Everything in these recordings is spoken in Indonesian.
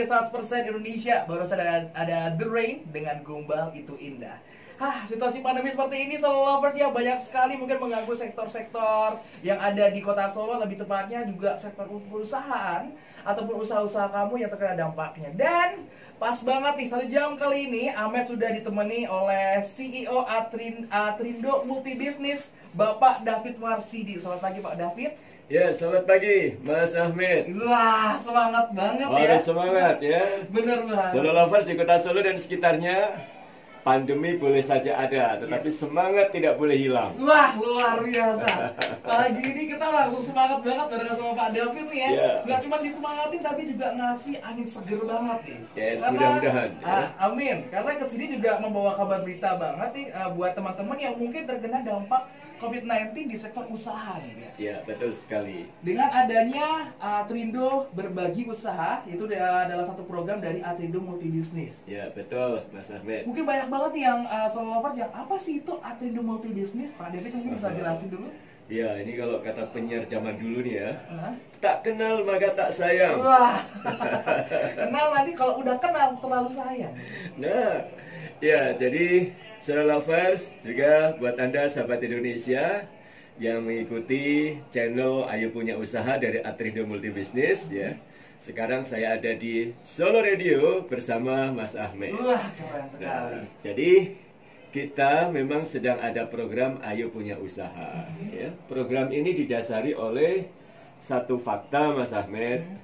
100% Indonesia. Baru saja ada The Rain dengan Gombal Itu Indah. Situasi pandemi seperti ini, Solo Lovers ya, banyak sekali mungkin mengganggu sektor-sektor yang ada di kota Solo, lebih tepatnya juga sektor perusahaan ataupun usaha-usaha kamu yang terkena dampaknya. Dan pas banget nih, 1 jam kali ini Ahmed sudah ditemani oleh CEO Atrindo Multibisnis, Bapak David Warsidi. Selamat pagi Pak David. Ya, selamat pagi Mas Ahmed. Wah, semangat banget ya. Harus semangat ya. Bener banget. Solo Lovers di kota Solo dan sekitarnya, pandemi boleh saja ada, tetapi semangat tidak boleh hilang. Wah, luar biasa. Pagi ini kita langsung semangat banget barengan sama Pak David nih ya. Yeah. Nggak cuma disemangatin tapi juga ngasih angin seger banget nih. Yes, mudah-mudahan. Amin. Karena kesini juga membawa kabar berita banget nih buat teman-teman yang mungkin terkena dampak COVID-19 di sektor usaha nih ya. Ya, betul sekali. Dengan adanya Atrindo Berbagi Usaha, itu adalah satu program dari Atrindo Multibisnis. Ya, betul Mas Ahmed. Mungkin banyak banget nih yang Solo Lovers yang apa sih itu Atrindo Multibisnis? Pak David mungkin bisa jelasin dulu. Ya, ini kalau kata penyiar zaman dulu nih ya, tak kenal maka tak sayang. Wah, kenal nanti kalau udah kenal terlalu sayang. Nah, ya jadi Solo Lovers juga buat Anda sahabat Indonesia yang mengikuti channel Ayo Punya Usaha dari Atrindo Multibisnis ya. Sekarang saya ada di Solo Radio bersama Mas Ahmed. Wah, keren sekali. Jadi kita memang sedang ada program Ayo Punya Usaha ya. Program ini didasari oleh satu fakta Mas Ahmed.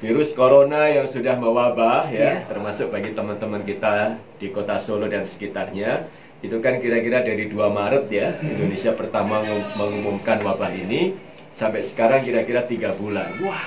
Virus corona yang sudah mewabah ya, termasuk bagi teman-teman kita di kota Solo dan sekitarnya. Itu kan kira-kira dari 2 Maret ya, Indonesia pertama mengumumkan wabah ini. Sampai sekarang kira-kira 3 bulan. Wah,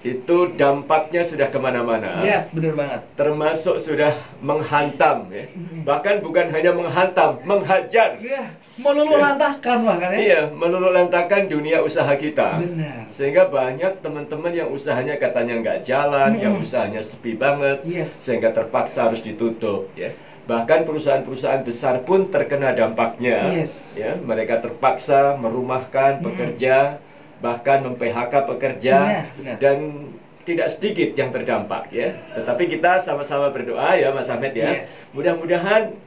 itu dampaknya sudah kemana-mana. yes, bener banget. Termasuk sudah menghantam ya. Bahkan bukan hanya menghantam, menghajar. Iya, meluluhlantahkan bahkan ya. Iya, meluluhlantahkan dunia usaha kita. Benar. Sehingga banyak teman-teman yang usahanya katanya nggak jalan, yang usahanya sepi banget, sehingga terpaksa harus ditutup ya. Bahkan perusahaan-perusahaan besar pun terkena dampaknya. Ya, mereka terpaksa merumahkan pekerja, bahkan mem-PHK pekerja, dan tidak sedikit yang terdampak ya. Tetapi kita sama-sama berdoa ya Mas Ahmed ya. Mudah-mudahan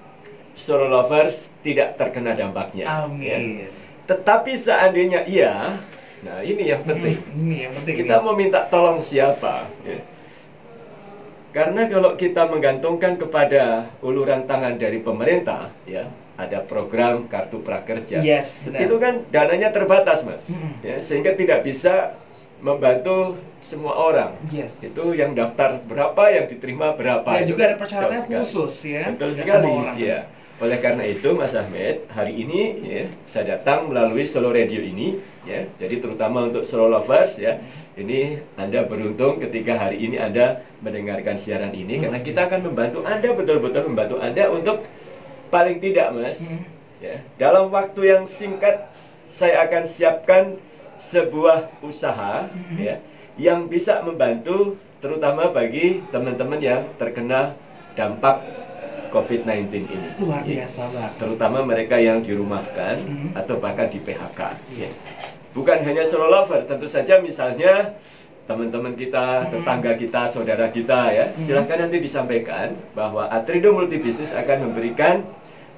Solo Lovers tidak terkena dampaknya. Amin. Ya. Tetapi seandainya iya, nah ini yang penting. Ini yang penting. Kita mau minta tolong siapa? Ya. Karena kalau kita menggantungkan kepada uluran tangan dari pemerintah, ya, ada program Kartu Prakerja. Yes, benar. Itu kan dananya terbatas, Mas. Ya, sehingga tidak bisa membantu semua orang. Yes. Itu yang daftar berapa, yang diterima berapa. Dan itu juga ada persyaratan khusus ya. Betul sekali. Ya. Oleh karena itu, Mas Ahmed, hari ini ya, saya datang melalui Solo Radio ini, ya. Jadi terutama untuk Solo Lovers ya. Ini Anda beruntung ketika hari ini Anda mendengarkan siaran ini, karena kita akan membantu Anda, betul-betul membantu Anda untuk paling tidak Mas ya, dalam waktu yang singkat saya akan siapkan sebuah usaha ya, yang bisa membantu terutama bagi teman-teman yang terkena dampak COVID-19 ini. Luar biasa banget. Terutama mereka yang dirumahkan atau bahkan di PHK. Yes. Bukan hanya Solo Lover, tentu saja misalnya teman-teman kita, tetangga kita, saudara kita ya. Silahkan nanti disampaikan bahwa Atrindo Multibisnis akan memberikan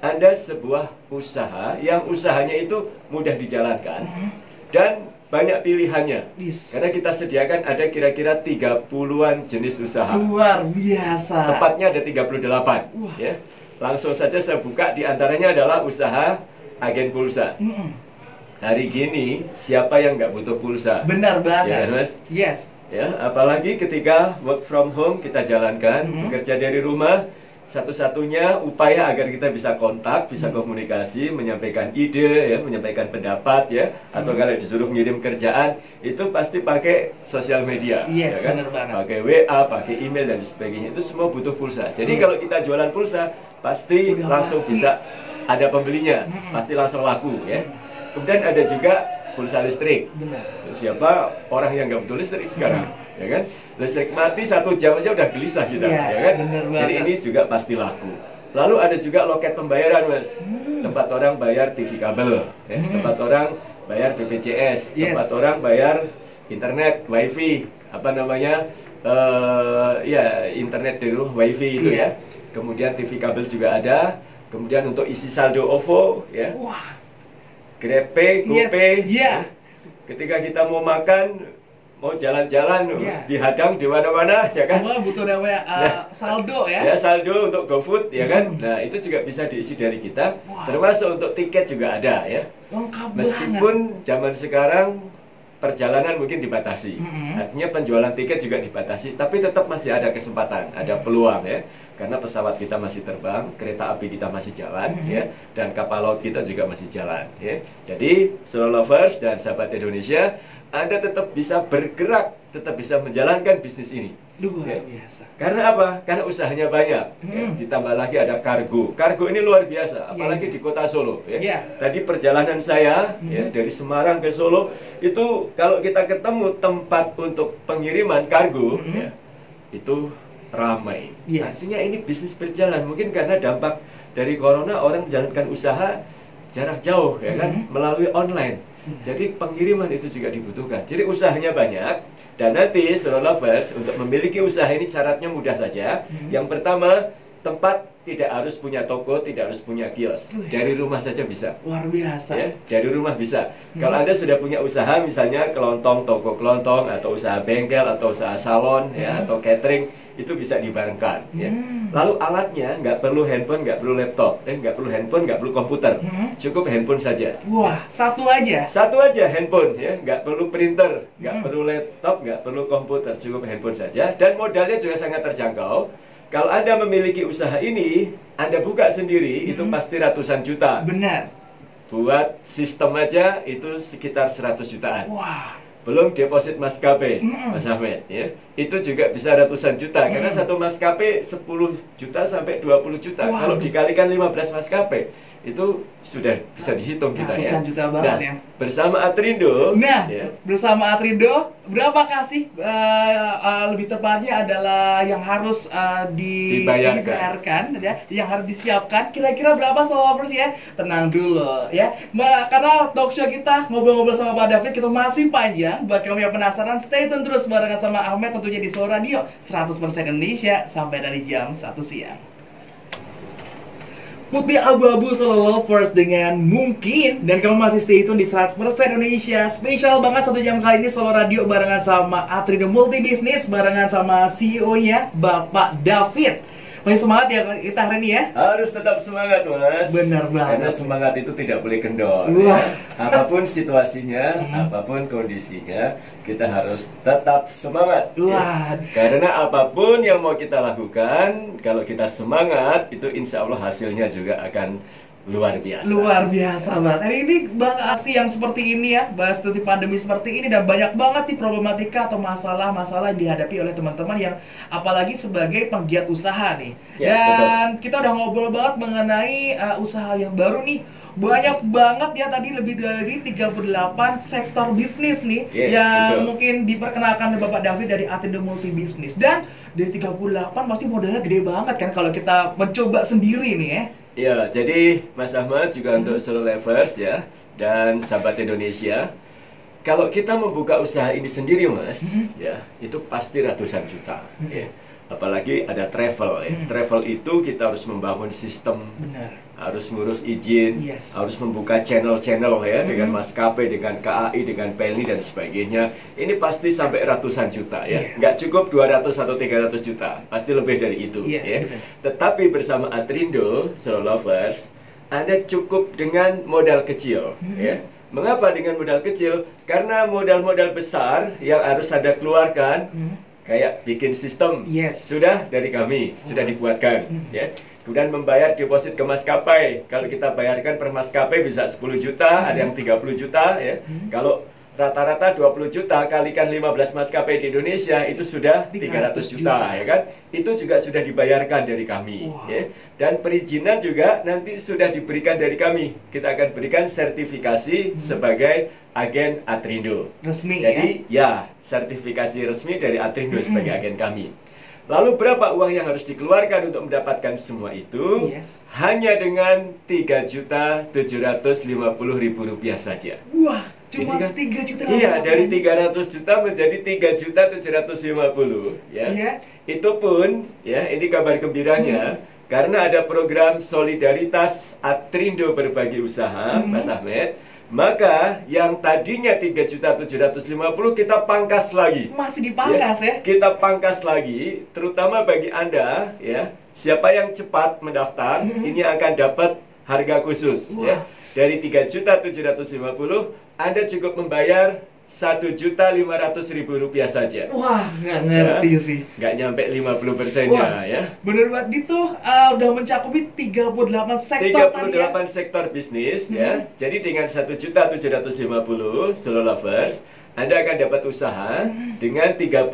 Anda sebuah usaha yang usahanya itu mudah dijalankan dan banyak pilihannya. Karena kita sediakan ada kira-kira 30-an jenis usaha. Luar biasa. Tepatnya ada 38 ya. Langsung saja saya buka, di antaranya adalah usaha agen pulsa. Hari gini siapa yang nggak butuh pulsa? Benar banget. Ya kan, Mas? Yes. Ya, apalagi ketika work from home kita jalankan, bekerja dari rumah, satu-satunya upaya agar kita bisa kontak, bisa komunikasi, menyampaikan ide, ya, menyampaikan pendapat, ya, atau kalau disuruh ngirim kerjaan, itu pasti pakai sosial media, yes, ya kan? Benar banget. Pakai WA, pakai email dan sebagainya, itu semua butuh pulsa. Jadi kalau kita jualan pulsa, pasti langsung bisa ada pembelinya, pasti langsung laku, ya. Kemudian ada juga pulsa listrik. Benar. Siapa orang yang nggak butuh listrik sekarang? Ya kan? Listrik mati 1 jam aja udah gelisah kita, ya kan? Jadi ini juga pasti laku. Lalu ada juga loket pembayaran, Mas. Tempat orang bayar TV kabel, ya. Tempat orang bayar BPJS, tempat orang bayar internet, wifi, apa namanya, ya internet dari rumah, wifi itu ya. Kemudian TV kabel juga ada. Kemudian untuk isi saldo OVO ya. Wah. GrabPay, GoPay. Iya. Ketika kita mau makan, mau jalan-jalan, dihadang di mana-mana ya kan. Semua butuh namanya saldo ya. Ya, saldo untuk GoFood ya kan. Nah, itu juga bisa diisi dari kita. Termasuk untuk tiket juga ada ya. Lengkap Meskipun zaman sekarang perjalanan mungkin dibatasi, artinya penjualan tiket juga dibatasi, tapi tetap masih ada kesempatan, ada peluang ya, karena pesawat kita masih terbang, kereta api kita masih jalan ya, dan kapal laut kita juga masih jalan ya. Jadi Slow Lovers dan sahabat Indonesia, Anda tetap bisa bergerak, tetap bisa menjalankan bisnis ini. Luar biasa. Karena apa? Karena usahanya banyak. Ya. Ditambah lagi ada kargo. Kargo ini luar biasa, apalagi di kota Solo. Ya. Tadi perjalanan saya ya, dari Semarang ke Solo itu kalau kita ketemu tempat untuk pengiriman kargo, ya, itu ramai. Artinya ini bisnis berjalan. Mungkin karena dampak dari corona orang menjalankan usaha jarak jauh, ya kan, melalui online. Jadi pengiriman itu juga dibutuhkan. Jadi usahanya banyak. Dan nanti Slow Lovers untuk memiliki usaha ini syaratnya mudah saja. Yang pertama, tempat tidak harus punya toko, tidak harus punya kios. Dari rumah saja bisa. Luar biasa. Ya, dari rumah bisa. Kalau Anda sudah punya usaha, misalnya kelontong, toko kelontong, atau usaha bengkel, atau usaha salon, ya, atau catering, itu bisa dibarengkan. Ya. Lalu alatnya nggak perlu handphone, nggak perlu laptop, nggak perlu handphone, nggak perlu komputer, cukup handphone saja. Wah, satu aja. Satu aja handphone, ya, nggak perlu printer, nggak perlu laptop, nggak perlu komputer, cukup handphone saja. Dan modalnya juga sangat terjangkau. Kalau Anda memiliki usaha ini, Anda buka sendiri, itu pasti ratusan juta. Benar. Buat sistem aja itu sekitar 100 jutaan. Wah. Belum deposit maskapai, Mas Ahmed, ya. Itu juga bisa ratusan juta, karena satu maskapai 10 juta sampai 20 juta. Kalau dikalikan 15 maskapai, itu sudah bisa dihitung kita ya. Ratusan juta banget ya. Bersama Atrindo. Nah, ya, bersama Atrindo, berapa kasih? Lebih tepatnya adalah yang harus dibayarkan, ya, yang harus disiapkan. Kira-kira berapa Slow Lovers ya? Tenang dulu ya. Karena talk show kita ngobrol-ngobrol sama Pak David kita masih panjang. Buat kamu yang penasaran, stay tune terus barengan sama Ahmed tentunya di Slow Radio 100% Indonesia sampai dari jam 1 siang. Putih abu-abu Slow Lovers dengan mungkin. Dan kamu masih stay tune di 100% Indonesia. Spesial banget 1 jam kali ini Slow Radio barengan sama Atrindo Multi Business, barengan sama CEO-nya Bapak David. Masih semangat ya kita hari ini ya? Harus tetap semangat, Mas. Benar banget. Karena semangat itu tidak boleh kendor. Apapun situasinya, apapun kondisinya, kita harus tetap semangat. Ya. Karena apapun yang mau kita lakukan, kalau kita semangat, itu insya Allah hasilnya juga akan luar biasa. Luar biasa banget. Hari ini bahas yang seperti ini ya, bahas situasi pandemi seperti ini, dan banyak banget nih problematika atau masalah-masalah yang dihadapi oleh teman-teman yang apalagi sebagai penggiat usaha nih. Ya, dan kita udah ngobrol banget mengenai usaha yang baru nih. Banyak banget ya, tadi lebih dari 38 sektor bisnis nih yang mungkin diperkenalkan oleh Bapak David dari Atrindo Multi Business. Dan dari 38 pasti modalnya gede banget kan kalau kita mencoba sendiri nih ya. Ya, jadi Mas Ahmad juga untuk Slow Lovers ya, dan sahabat Indonesia, kalau kita membuka usaha ini sendiri, Mas, ya, itu pasti ratusan juta. Ya. Apalagi ada travel ya. Travel itu kita harus membangun sistem. Benar. Harus ngurus izin, harus membuka channel-channel ya, dengan maskapai, dengan KAI, dengan PELNI dan sebagainya. Ini pasti sampai ratusan juta ya. Nggak cukup 200 atau 300 juta, pasti lebih dari itu ya. Tetapi bersama Atrindo Slow Lovers, Anda cukup dengan modal kecil ya. Mengapa dengan modal kecil? Karena modal-modal besar yang harus Anda keluarkan, kayak bikin sistem, sudah dari kami, sudah dibuatkan ya. Kemudian membayar deposit ke maskapai. Kalau kita bayarkan per maskapai bisa 10 juta, ada yang 30 juta ya. Kalau rata-rata 20 juta kalikan 15 maskapai di Indonesia itu sudah 300 juta ya kan. Itu juga sudah dibayarkan dari kami ya. Dan perizinan juga nanti sudah diberikan dari kami. Kita akan berikan sertifikasi sebagai agen Atrindo. Resmi. Jadi ya, sertifikasi resmi dari Atrindo sebagai agen kami. Lalu berapa uang yang harus dikeluarkan untuk mendapatkan semua itu? Hanya dengan Rp3.750.000 saja. Wah, Cuma Ini kan 3 juta. iya, dari 300 juta menjadi 3.750 ya. Iya. Itu pun ya, ini kabar gembiranya karena ada program solidaritas Atrindo berbagi usaha, Mas Ahmed. Maka yang tadinya 3.750 kita pangkas lagi. Masih dipangkas ya? Kita pangkas lagi, terutama bagi Anda ya, siapa yang cepat mendaftar, ini akan dapat harga khusus ya. Dari 3.750, Anda cukup membayar Rp1.500.000 saja. Wah, nggak ngerti sih. Nggak nyampe 50%-nya ya. Bener banget, itu udah mencakupi 38 sektor tadi ya. 38 sektor bisnis ya. Jadi dengan 1.750 Solo Lovers, Anda akan dapat usaha dengan 38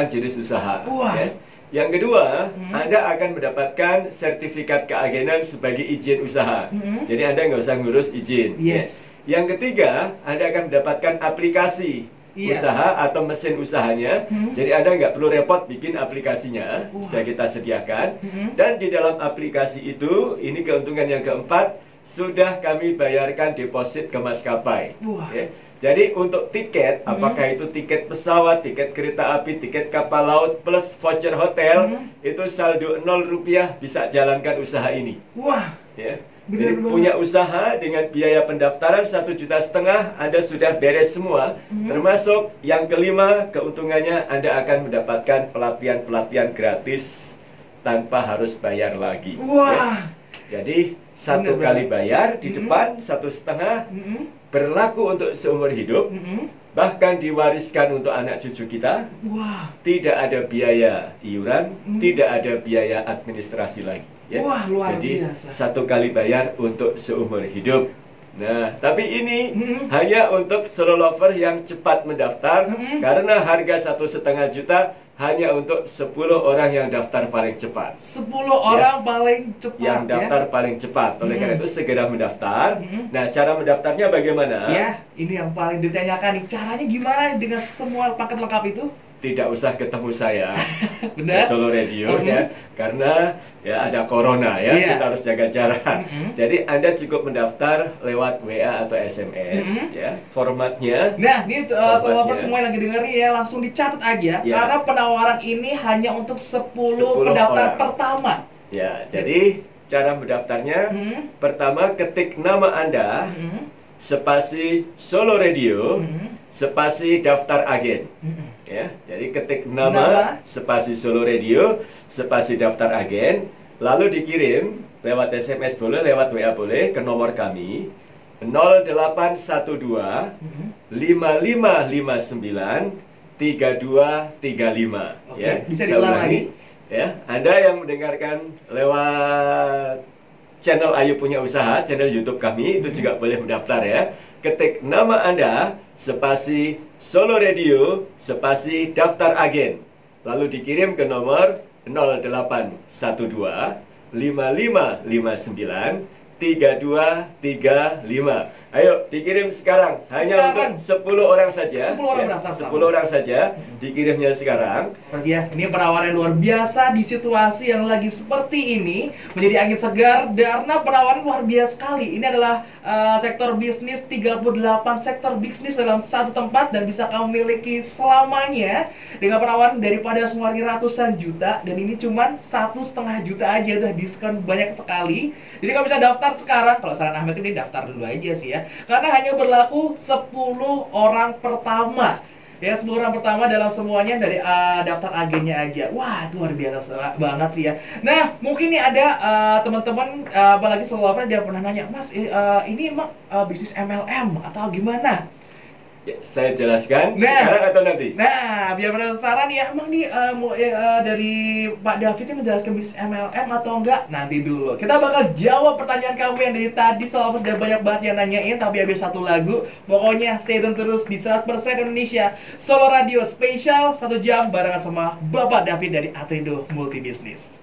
jenis usaha. Ya. Yang kedua, Anda akan mendapatkan sertifikat keagenan sebagai izin usaha. Jadi Anda nggak usah ngurus izin. Yes. Ya. Yang ketiga, Anda akan mendapatkan aplikasi usaha atau mesin usahanya. Jadi Anda nggak perlu repot bikin aplikasinya, sudah kita sediakan. Dan di dalam aplikasi itu, ini keuntungan yang keempat, sudah kami bayarkan deposit ke maskapai. Ya. Jadi untuk tiket, apakah itu tiket pesawat, tiket kereta api, tiket kapal laut, plus voucher hotel, itu saldo Rp0 bisa jalankan usaha ini. Wah, ya. Jadi punya usaha dengan biaya pendaftaran 1,5 juta, Anda sudah beres semua. Termasuk yang kelima, keuntungannya Anda akan mendapatkan pelatihan-pelatihan gratis tanpa harus bayar lagi. Wah. Ya. Jadi satu kali bayar di depan 1,5, berlaku untuk seumur hidup, bahkan diwariskan untuk anak cucu kita. Tidak ada biaya iuran, tidak ada biaya administrasi lagi. Ya. Wah, luar Jadi biasa. satu kali bayar untuk seumur hidup. Nah, tapi ini hanya untuk Solo Lover yang cepat mendaftar, karena harga 1,5 juta hanya untuk 10 orang yang daftar paling cepat. 10 orang paling cepat yang daftar ya? paling cepat. Oleh karena itu segera mendaftar. Nah, cara mendaftarnya bagaimana? Ya, ini yang paling ditanyakan nih. Caranya gimana dengan semua paket lengkap itu? Tidak usah ketemu saya di Benar? Solo Radio ya, karena ya ada corona ya, kita harus jaga jarak. Jadi Anda cukup mendaftar lewat WA atau SMS ya, formatnya. Nah, ini Solo Lovers semua yang lagi dengerin ya, langsung dicatat aja karena penawaran ini hanya untuk 10 pendaftar orang pertama. Ya, jadi cara mendaftarnya pertama ketik nama Anda, spasi Solo Radio, spasi daftar agen. Ya, jadi ketik nama, spasi Solo Radio, spasi daftar agen, lalu dikirim lewat SMS boleh, lewat WA boleh ke nomor kami 0812 5559 3235. Ya, bisa diulang lagi. Ya, Anda yang mendengarkan lewat channel Ayu Punya Usaha, channel YouTube kami, itu juga boleh mendaftar ya. Ketik nama Anda, spasi Solo Radio, spasi daftar agen, lalu dikirim ke nomor 0812 5559 3235. Ayo dikirim sekarang. Hanya untuk 10 orang saja. 10 orang ya, daftar 10 orang saja. Dikirimnya sekarang. Ya, ini penawaran luar biasa di situasi yang lagi seperti ini, menjadi angin segar karena penawaran luar biasa sekali. Ini adalah sektor bisnis, 38 sektor bisnis dalam satu tempat dan bisa kamu miliki selamanya dengan penawaran daripada semua ratusan juta, dan ini cuma 1,5 juta aja, udah diskon banyak sekali. Jadi kamu bisa daftar sekarang. Kalau saran Ahmed ini daftar dulu aja sih ya, karena hanya berlaku 10 orang pertama. Ya, 10 orang pertama dalam semuanya dari daftar agennya aja. Wah, luar biasa banget sih ya. Nah, mungkin nih ada teman-teman, apalagi Solo Lovers dia pernah nanya, Mas, ini emang bisnis MLM atau gimana? Ya, saya jelaskan sekarang atau nanti? Nah, biar penasaran ya, emang nih dari Pak David ini menjelaskan bisnis MLM atau enggak? Nanti dulu. Kita bakal jawab pertanyaan kamu yang dari tadi, soal udah banyak banget yang nanyain, tapi habis satu lagu. Pokoknya stay tune terus di 100% Indonesia Solo Radio spesial 1 jam barengan sama Bapak David dari Atrindo Multibisnis.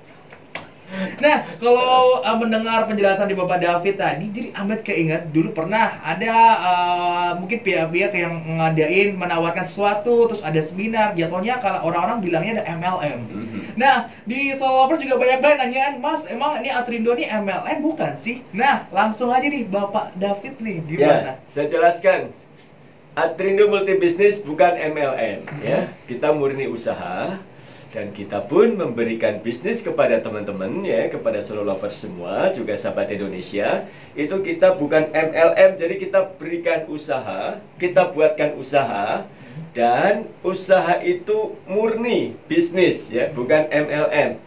Nah, kalau mendengar penjelasan di Bapak David tadi, jadi Ahmed keinget dulu pernah ada mungkin pihak-pihak yang ngadain menawarkan sesuatu, terus ada seminar, jatuhnya kalau orang-orang bilangnya ada MLM. Nah, di Solo Lovers juga banyak banget nanyaan, Mas, emang ini Atrindo ini MLM bukan sih? Nah, langsung aja nih Bapak David nih, gimana? Ya, saya jelaskan. Atrindo Multibisnis bukan MLM ya. Kita murni usaha dan kita pun memberikan bisnis kepada teman-teman ya, kepada solo lovers semua, juga sahabat Indonesia. Itu kita bukan MLM, jadi kita berikan usaha, kita buatkan usaha, dan usaha itu murni bisnis ya, bukan MLM.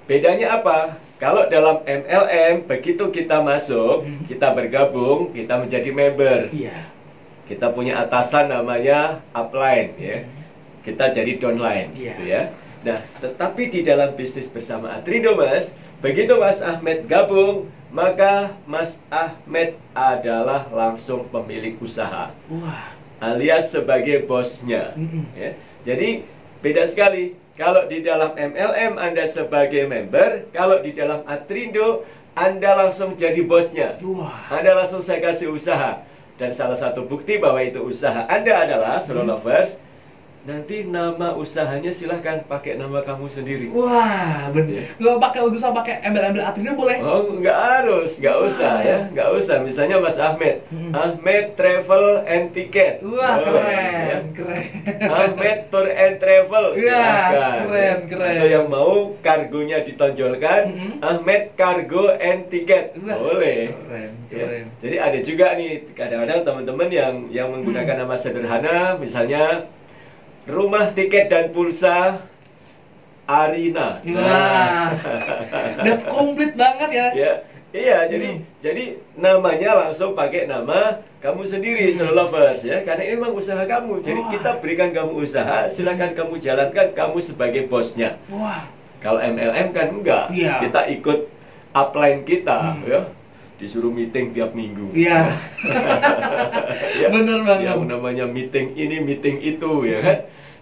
Bedanya apa? Kalau dalam MLM, begitu kita masuk, kita bergabung, kita menjadi member. Iya. Kita punya atasan namanya upline ya. Kita jadi downline gitu ya. Nah, tetapi di dalam bisnis bersama Atrindo Mas, begitu Mas Ahmed gabung, maka Mas Ahmed adalah langsung pemilik usaha. Wah. Alias sebagai bosnya. Ya. Jadi beda sekali. Kalau di dalam MLM Anda sebagai member, kalau di dalam Atrindo Anda langsung jadi bosnya. Wah. Anda langsung saya kasih usaha. Dan salah satu bukti bahwa itu usaha Anda adalah solo lovers. Nanti nama usahanya silahkan pakai nama kamu sendiri. Wah, bener. Nggak usah pakai embel-embel Atrindo boleh? Oh, nggak harus, nggak usah ya, nggak usah. Misalnya Mas Ahmed, Ahmed Travel and Ticket. Wah, boleh, keren, ya. keren. Ahmed Tour and Travel. Iya, Silahkan, keren, ya. keren. Atau yang mau kargonya ditonjolkan, Ahmed Cargo and Ticket. Wah, boleh. Keren, Ya. keren. Jadi ada juga nih kadang-kadang teman-teman yang menggunakan nama sederhana, misalnya Rumah Tiket dan Pulsa Arina. Wah, udah komplit banget ya. Ya, iya. Jadi namanya langsung pakai nama kamu sendiri, solo lovers ya. Karena ini memang usaha kamu. Jadi Wah. kita berikan kamu usaha, silakan kamu jalankan, kamu sebagai bosnya. Wah, Kalau MLM kan enggak. Iya. Kita ikut upline kita ya. Disuruh meeting tiap minggu. iya. Ya, Bener banget. yang namanya meeting ini, meeting itu ya kan.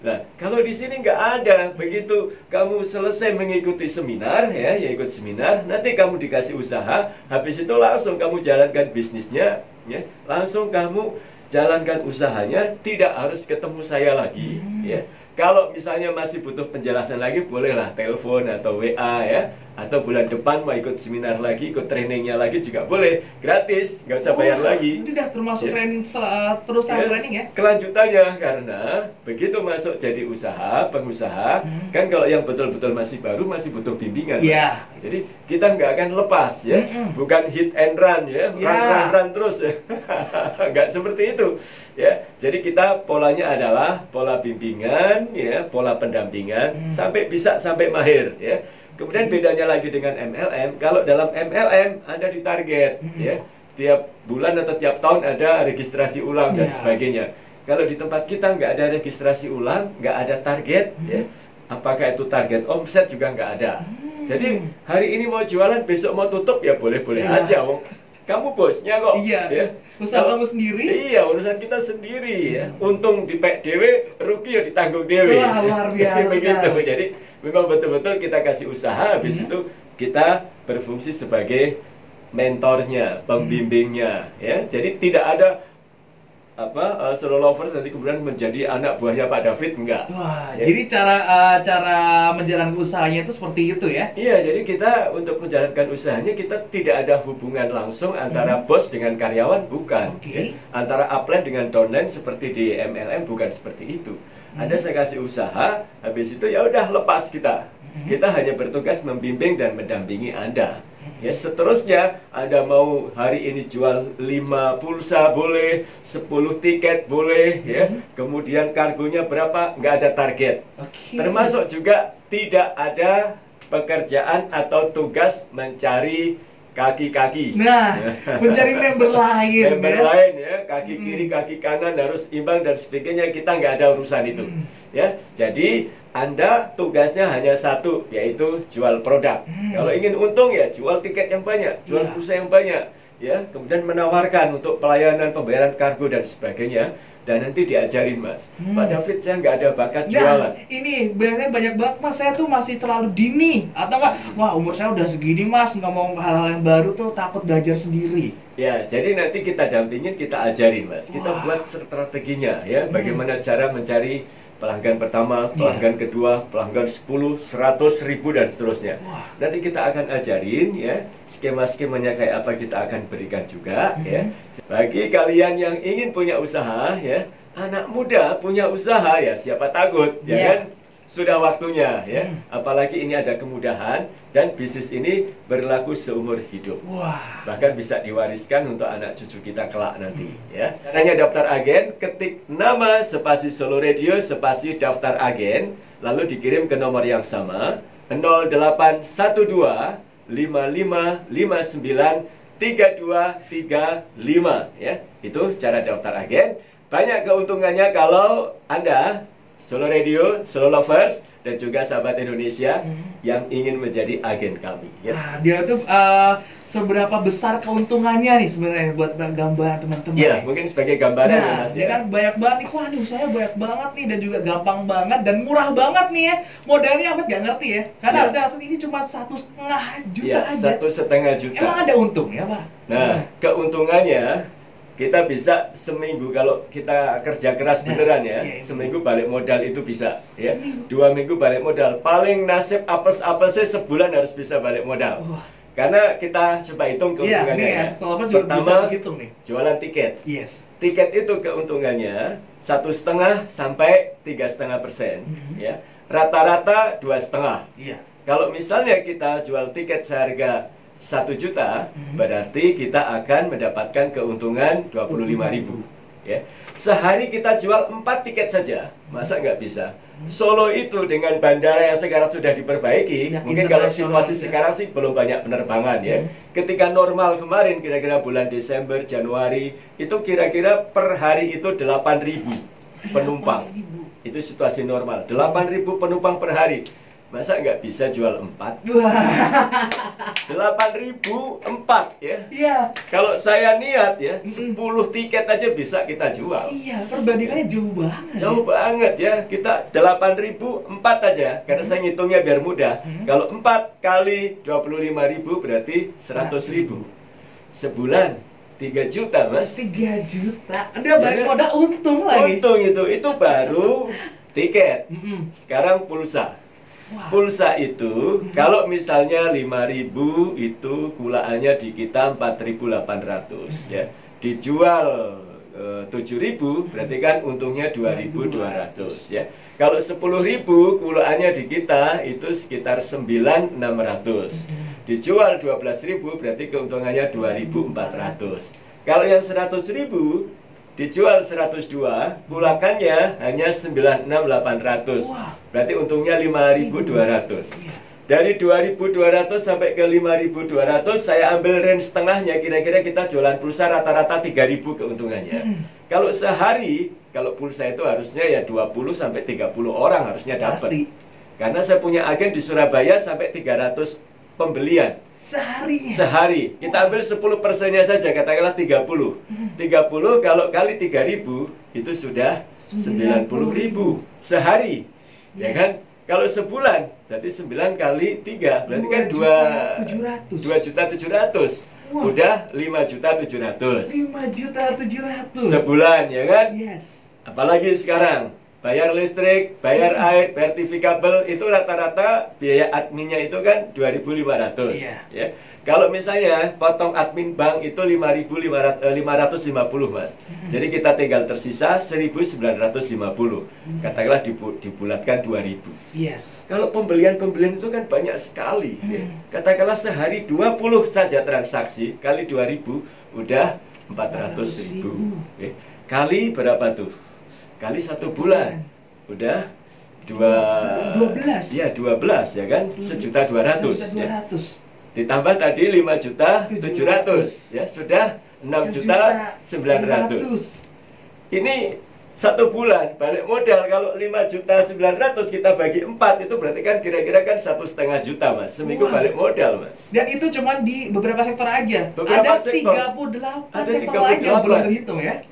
Nah, kalau di sini nggak ada. Begitu kamu selesai mengikuti seminar ya ikut seminar, nanti kamu dikasih usaha, habis itu langsung kamu jalankan bisnisnya ya. Langsung kamu jalankan usahanya, tidak harus ketemu saya lagi ya. Kalau misalnya masih butuh penjelasan lagi, bolehlah telepon atau WA ya. Atau bulan depan mau ikut seminar lagi, ikut trainingnya lagi juga boleh. Gratis, nggak usah bayar lagi. Ini udah termasuk Ya. training terus training ya? Kelanjutannya, karena begitu masuk jadi usaha, pengusaha, kan kalau yang betul-betul masih baru, masih butuh bimbingan. Iya. Mas. Jadi kita nggak akan lepas ya. Bukan hit and run ya, run terus ya. Nggak seperti itu. Ya, jadi kita polanya adalah pola bimbingan, ya, pola pendampingan sampai bisa sampai mahir, ya. Kemudian bedanya lagi dengan MLM, kalau dalam MLM Anda ditarget, ya, tiap bulan atau tiap tahun ada registrasi ulang dan sebagainya. Kalau di tempat kita nggak ada registrasi ulang, nggak ada target, ya, apakah itu target omset juga nggak ada. Jadi hari ini mau jualan, besok mau tutup ya boleh-boleh aja, Wong. Kamu bosnya kok. Iya. Ya. Usaha kamu sendiri. Iya, urusan kita sendiri ya. Untung dipek dewe, rugi ya ditanggung dewe. Wah, luar biasa. Begitu. Jadi memang betul-betul kita kasih usaha, habis itu kita berfungsi sebagai mentornya, pembimbingnya, ya. Jadi tidak ada solo lovers nanti kemudian menjadi anak buahnya Pak David, enggak. Wah, Ya. jadi cara menjalankan usahanya itu seperti itu ya? Iya, jadi kita untuk menjalankan usahanya kita tidak ada hubungan langsung antara bos dengan karyawan, bukan. Oke. Ya. Antara upline dengan downline seperti di MLM bukan seperti itu. Ada saya kasih usaha, habis itu ya udah lepas kita. Kita hanya bertugas membimbing dan mendampingi Anda. Ya, seterusnya Anda mau hari ini jual 5 pulsa boleh, 10 tiket boleh, ya. Kemudian kargonya berapa? Nggak ada target. Oke. Termasuk juga tidak ada pekerjaan atau tugas mencari kaki-kaki. Nah, mencari member lain. Member ya? lain ya, kaki kiri, kaki kanan harus imbang dan sebagainya, kita nggak ada urusan itu. Ya, jadi Anda tugasnya hanya satu, yaitu jual produk. Kalau ingin untung ya jual tiket yang banyak, jual pulsa yang banyak, ya. Kemudian menawarkan untuk pelayanan pembayaran kargo dan sebagainya. Dan nanti diajarin, Mas. Pak David, saya nggak ada bakat jualan. Ini biasanya banyak banget, Mas, saya tuh masih terlalu dini. Atau enggak, wah umur saya udah segini, Mas, nggak mau hal-hal yang baru tuh, takut belajar sendiri. Ya, jadi nanti kita dampingin, kita ajarin, Mas. Kita buat strateginya, ya. Bagaimana cara mencari pelanggan pertama, pelanggan kedua, pelanggan 10, 100, 1000 dan seterusnya. Nanti kita akan ajarin ya, skema-skemanya kayak apa kita akan berikan juga ya. Bagi kalian yang ingin punya usaha ya, anak muda punya usaha ya siapa takut, ya Iya. kan? Sudah waktunya ya. Apalagi ini ada kemudahan dan bisnis ini berlaku seumur hidup. Wah. Bahkan bisa diwariskan untuk anak cucu kita kelak nanti ya. Caranya daftar agen, ketik nama spasi Solo Radio spasi daftar agen, lalu dikirim ke nomor yang sama 0812 5559 3235 ya. Itu cara daftar agen. Banyak keuntungannya kalau Anda Solo Radio, Solo Lovers, dan juga sahabat Indonesia yang ingin menjadi agen kami ya. Nah, dia tuh seberapa besar keuntungannya nih sebenarnya buat gambaran teman-teman. Iya, mungkin sebagai gambaran ya Nah, Mas dia ya. kan banyak banget nih, waduh saya banyak banget nih dan juga gampang banget dan murah banget nih ya. Modalnya Ahmad nggak ngerti ya, karena Iya. harusnya ini cuma 1,5 juta Iya, aja. 1,5 juta. Emang ada untungnya Pak? Nah, keuntungannya kita bisa seminggu kalau kita kerja keras Nah, beneran ya, iya. seminggu balik modal itu bisa ya. Seminggu. 2 minggu balik modal. Paling nasib apes-apesnya sebulan harus bisa balik modal. Wah. Karena kita coba hitung Iya, keuntungannya nih ya, ya. soalnya juga bisa Pertama, hitung nih. jualan tiket. Yes. Tiket itu keuntungannya 1,5 sampai 3,5% ya. Rata-rata 2,5. Iya. Kalau misalnya kita jual tiket seharga 1 juta, berarti kita akan mendapatkan keuntungan 25.000 ya. Sehari kita jual 4 tiket saja, masa nggak bisa? Solo itu dengan bandara yang sekarang sudah diperbaiki, Yang mungkin kalau internasional situasi ya. sekarang sih belum banyak penerbangan ya. Ketika normal kemarin, kira-kira bulan Desember, Januari, itu kira-kira per hari itu 8.000 penumpang. 8.000. Itu situasi normal, 8.000 penumpang per hari. Masa nggak bisa jual 4? Wah. 8.000 4 ya. Iya. Kalau saya niat ya, 10 tiket aja bisa kita jual. Iya, perbandingannya jauh banget. Jauh banget ya. Kita 8.000 4 aja. Karena saya ngitungnya biar mudah. Kalau 4 kali 25.000 berarti 100.000. Sebulan 3 juta, Mas. 3 juta. Dia balik Ya. modal untung lagi. Untung itu baru tiket. Mm-mm. Sekarang pulsa. Wah. Pulsa itu kalau misalnya 5.000 itu kulaannya di kita 4.800 ya. Dijual 7.000 berarti kan untungnya 2.200 ya. Kalau 10.000 kulaannya di kita itu sekitar 9.600. Dijual 12.000 berarti keuntungannya 2.400. Kalau yang 100.000 dijual 102, kulakannya hanya 96.800. Wah. Berarti untungnya 5.200. Iya. Dari 2.200 sampai ke 5.200 saya ambil range setengahnya, kira-kira kita jualan pulsa rata-rata 3.000 keuntungannya. Kalau sehari, kalau pulsa itu harusnya ya 20 sampai 30 orang harusnya dapat. Pasti. Karena saya punya agen di Surabaya sampai 300 pembelian Seharinya. sehari. Kita ambil 10%-nya saja, katakanlah 30. 30 kalau kali 3.000 itu sudah 90.000 sehari. Ya Yes. kan? Kalau sebulan berarti 9 kali 3 berarti kan 2.700.000. 2.700.000. Wah. Udah 5.700.000 5.700.000. sebulan, ya kan? Yes. Apalagi sekarang bayar listrik, bayar air, bayar TV kabel itu rata-rata biaya adminnya itu kan 2.500. Iya. Ya. Kalau misalnya potong admin bank itu 5.550, Mas. Jadi kita tinggal tersisa 1.950. Katakanlah dibulatkan 2.000. Yes. Kalau pembelian-pembelian itu kan banyak sekali. Ya. Katakanlah sehari 20 saja transaksi kali 2.000 udah 400.000. Ya. Kali berapa tuh? Kali 1 bulan udah 12. Ya 12 ya kan, 1.200.000 ya. 1.200.000. Ditambah tadi 5.700.000 ya, sudah 6.900.000. Ini 1 bulan balik modal kalau 5.900.000 kita bagi 4 itu berarti kan kira-kira kan 1,5 juta, Mas. Seminggu Wah. balik modal, Mas. Dan itu cuma di beberapa sektor aja. Beberapa ada sektor. 38 Ada sektor lain yang 38. belum terhitung ya.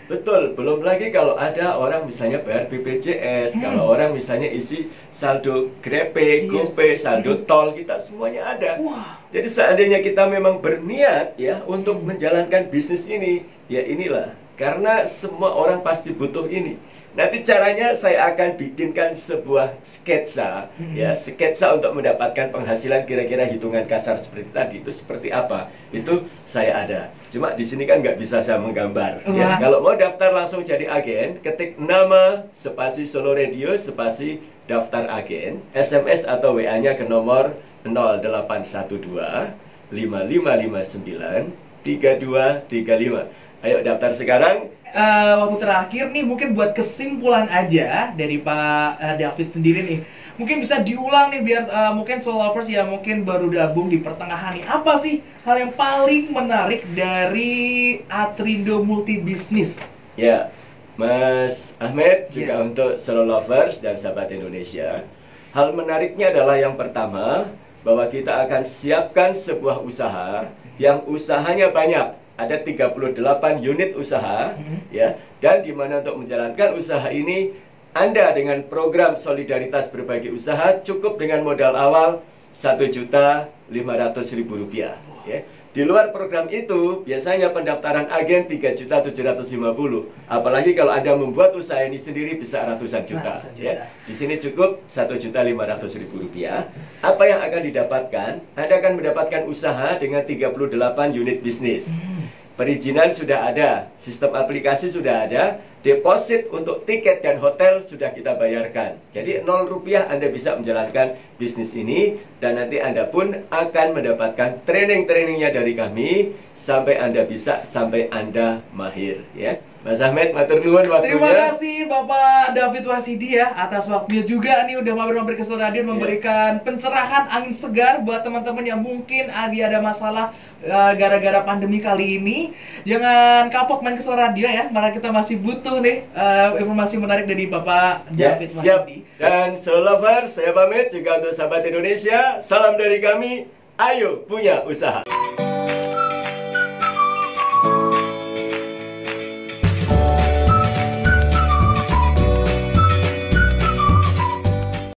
Betul, belum lagi kalau ada orang misalnya bayar BPJS, kalau orang misalnya isi saldo GrabPay, Yes. GoPay, saldo tol, kita semuanya ada. Wah. Jadi seandainya kita memang berniat ya untuk menjalankan bisnis ini, ya inilah. Karena semua orang pasti butuh ini. Nanti caranya saya akan bikinkan sebuah sketsa, ya, sketsa untuk mendapatkan penghasilan kira-kira hitungan kasar seperti tadi itu seperti apa. Itu saya ada. Cuma di sini kan nggak bisa saya menggambar. Ya. Kalau mau daftar langsung jadi agen, ketik nama spasi Solo Radio spasi daftar agen, SMS atau WA-nya ke nomor 0812 5559 3235. Ayo daftar sekarang. Waktu terakhir nih mungkin buat kesimpulan aja dari Pak David sendiri nih, mungkin bisa diulang nih biar mungkin Solo Lovers ya mungkin baru gabung di pertengahan nih, apa sih hal yang paling menarik dari Atrindo Multi Bisnis? Ya, Mas Ahmed juga untuk Solo Lovers dan sahabat Indonesia, hal menariknya adalah yang pertama bahwa kita akan siapkan sebuah usaha yang usahanya banyak. Ada 38 unit usaha, ya, dan di mana untuk menjalankan usaha ini Anda dengan program solidaritas berbagi usaha cukup dengan modal awal Rp1.500.000, ya. Di luar program itu biasanya pendaftaran agen 3.750.000. Apalagi kalau Anda membuat usaha ini sendiri bisa ratusan juta, ya. Di sini cukup Rp1.500.000. Apa yang akan didapatkan? Anda akan mendapatkan usaha dengan 38 unit bisnis. Perizinan sudah ada, sistem aplikasi sudah ada, deposit untuk tiket dan hotel sudah kita bayarkan. Jadi Rp0 Anda bisa menjalankan bisnis ini, dan nanti Anda pun akan mendapatkan training-trainingnya dari kami sampai Anda bisa, sampai Anda mahir, ya. Mas Ahmed, matur nuwun waktunya. Terima kasih Bapak David Wasidi ya atas waktunya juga nih udah mampir ke Solo Radio memberikan pencerahan angin segar buat teman-teman yang mungkin ada masalah gara-gara pandemi kali ini. Jangan kapok main ke Solo Radio ya, karena kita masih butuh nih informasi menarik dari Bapak David Wasidi. Dan Solo Lovers, saya pamit juga untuk sahabat Indonesia. Salam dari kami, ayo punya usaha.